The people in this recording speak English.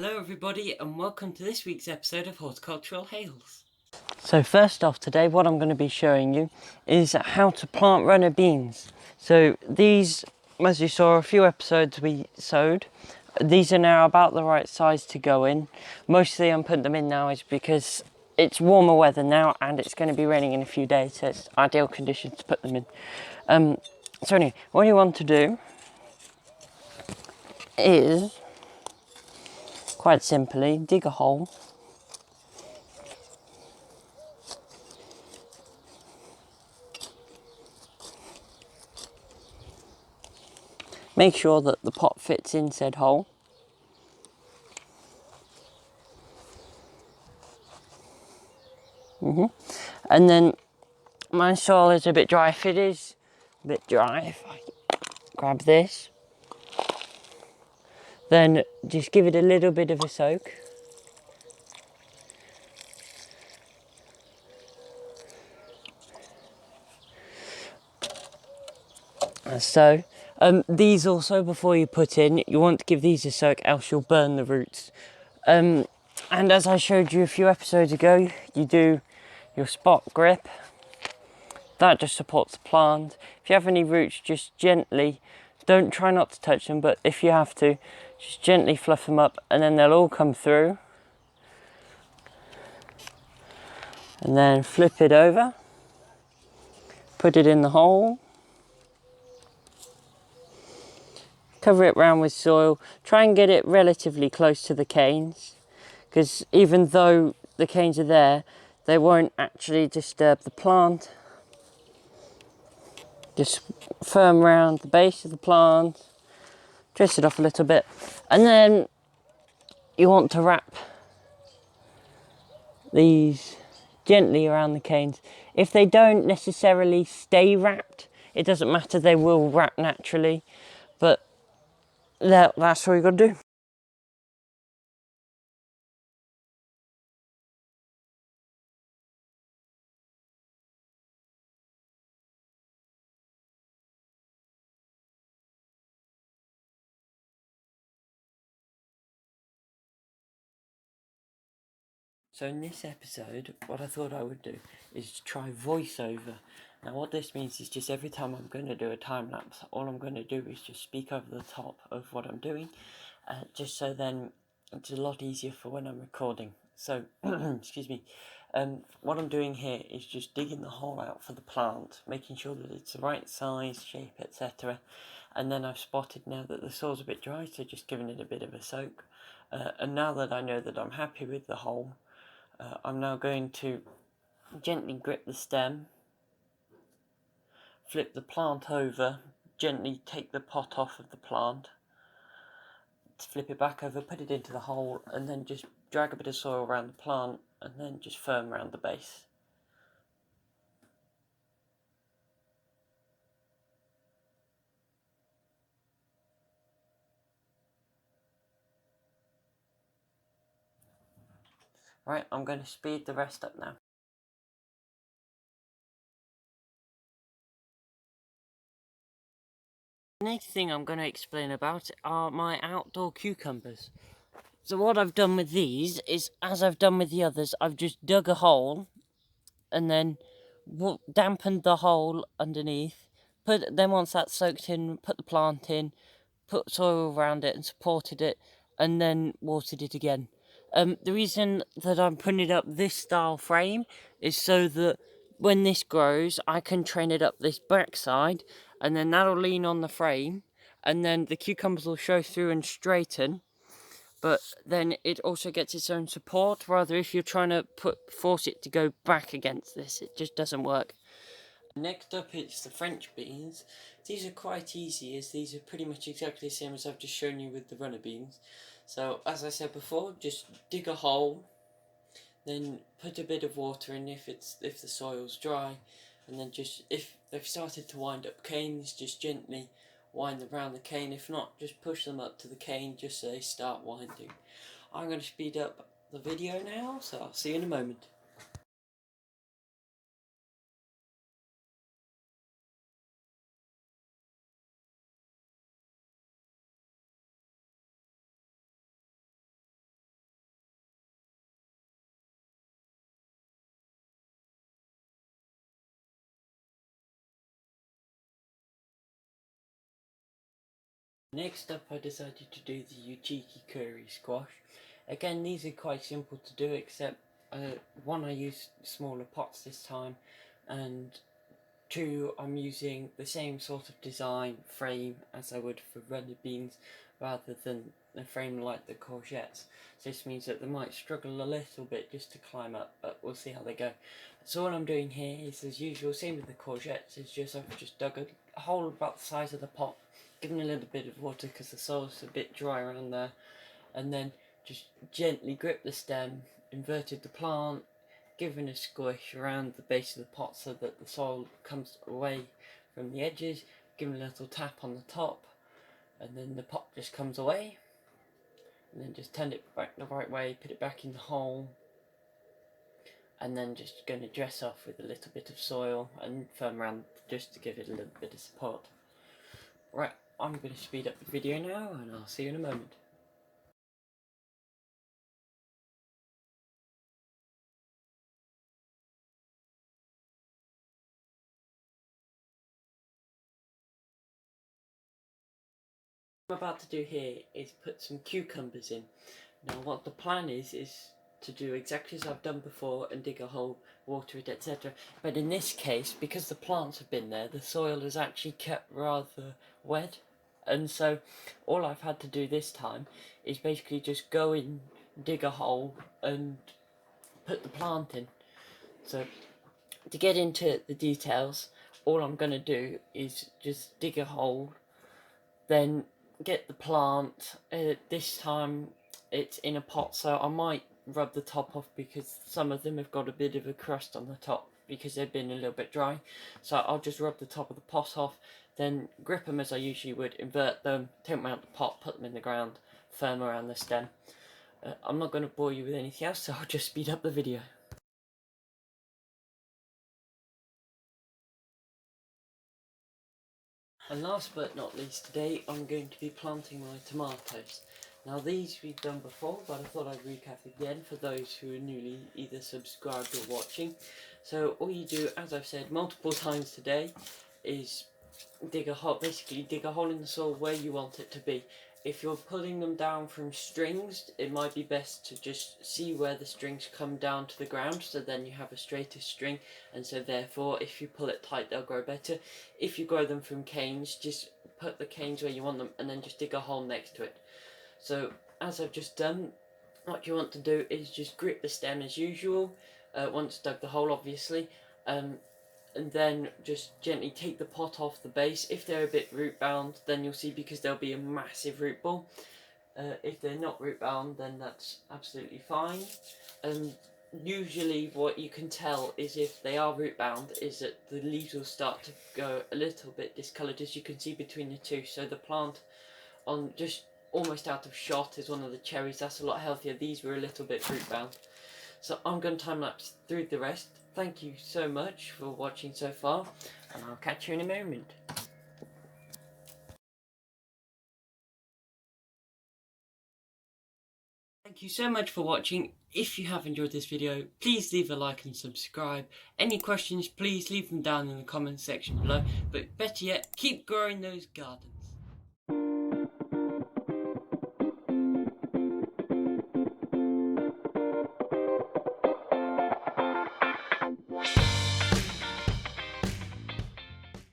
Hello everybody and welcome to this week's episode of Horticultural Hails. So first off today, what I'm going to be showing you is how to plant runner beans. So these, as you saw a few episodes we sowed, these are now about the right size to go in. Mostly I'm putting them in now is because it's warmer weather now and it's going to be raining in a few days, so it's ideal conditions to put them in. So anyway, what you want to do is, quite simply, dig a hole. Make sure that the pot fits in said hole. And then my soil is a bit dry. If it is a bit dry, if I grab this, then just give it a little bit of a soak. So these also, before you put in, you want to give these a soak, else you'll burn the roots. And as I showed you a few episodes ago, you do your spot grip. That just supports the plant. If you have any roots, just gently, don't try not to touch them, but if you have to, just gently fluff them up and then they'll all come through. And then flip it over, put it in the hole, cover it round with soil, try and get it relatively close to the canes, because even though the canes are there, they won't actually disturb the plant. Just firm round the base of the plant, twist it off a little bit, and then you want to wrap these gently around the canes. If they don't necessarily stay wrapped, it doesn't matter, they will wrap naturally, but that's all you got to do. So in this episode, what I thought I would do is try voiceover. Now what this means is just every time I'm going to do a time lapse, all I'm going to do is just speak over the top of what I'm doing, just so then it's a lot easier for when I'm recording. So, excuse me, what I'm doing here is just digging the hole out for the plant, making sure that it's the right size, shape, etc. And then I've spotted now that the soil's a bit dry, so just giving it a bit of a soak. And now that I know that I'm happy with the hole, I'm now going to gently grip the stem, flip the plant over, gently take the pot off of the plant, flip it back over, put it into the hole, and then just drag a bit of soil around the plant and then just firm around the base. Right, I'm going to speed the rest up now. The next thing I'm going to explain about are my outdoor cucumbers. So what I've done with these is, as I've done with the others, I've just dug a hole and then dampened the hole underneath. Then once that's soaked in, put the plant in, put soil around it and supported it, and then watered it again. The reason that I'm putting it up this style frame is so that when this grows, I can train it up this back side, and then that'll lean on the frame, and then the cucumbers will show through and straighten. But then it also gets its own support, rather if you're trying to force it to go back against this, it just doesn't work. Next up it's the French beans. These are quite easy, as these are pretty much exactly the same as I've just shown you with the runner beans. So as I said before, just dig a hole, then put a bit of water in if the soil's dry, and then just, if they've started to wind up canes, just gently wind around the cane. If not, just push them up to the cane just so they start winding. I'm going to speed up the video now, so I'll see you in a moment. Next up, I decided to do the Uchiki curry squash. Again, these are quite simple to do, except one, I used smaller pots this time, and two, I'm using the same sort of design frame as I would for runner beans, rather than a frame like the courgettes. So this means that they might struggle a little bit just to climb up, but we'll see how they go. So all I'm doing here is, as usual, same with the courgettes, is just I've just dug a hole about the size of the pot, given a little bit of water because the soil's a bit dry around there, and then just gently grip the stem, inverted the plant, giving a squish around the base of the pot so that the soil comes away from the edges, giving a little tap on the top, and then the pot just comes away, and then just turn it back the right way, put it back in the hole, and then just going to dress off with a little bit of soil and firm around just to give it a little bit of support. Right, I'm going to speed up the video now, and I'll see you in a moment. What I'm about to do here is put some cucumbers in. Now what the plan is to do exactly as I've done before and dig a hole, water it, etc. But in this case, because the plants have been there, the soil is actually kept rather wet, and so all I've had to do this time is basically just go in, dig a hole and put the plant in. So to get into the details, all I'm going to do is just dig a hole, then get the plant. This time it's in a pot, so I might rub the top off because some of them have got a bit of a crust on the top because they've been a little bit dry. So I'll just rub the top of the pot off, then grip them as I usually would, invert them, take them out the pot, put them in the ground, firm around the stem. I'm not going to bore you with anything else, so I'll just speed up the video. And last but not least, today I'm going to be planting my tomatoes. Now these we've done before, but I thought I'd recap again for those who are newly either subscribed or watching. So all you do, as I've said multiple times today, is dig a hole, basically dig a hole in the soil where you want it to be. If you're pulling them down from strings, it might be best to just see where the strings come down to the ground, so then you have a straighter string, and so therefore if you pull it tight they'll grow better. If you grow them from canes, just put the canes where you want them and then just dig a hole next to it. So as I've just done, what you want to do is just grip the stem as usual, once dug the hole obviously, and then just gently take the pot off the base. If they're a bit root bound, then you'll see, because there'll be a massive root ball. If they're not root bound, then that's absolutely fine. Usually what you can tell is if they are root bound is that the leaves will start to go a little bit discoloured, as you can see between the two. So the plant on just almost out of shot is one of the cherries. That's a lot healthier. These were a little bit root bound. So I'm going to time lapse through the rest. Thank you so much for watching so far, and I'll catch you in a moment. Thank you so much for watching. If you have enjoyed this video, please leave a like and subscribe. Any questions, please leave them down in the comments section below. But better yet, keep growing those gardens.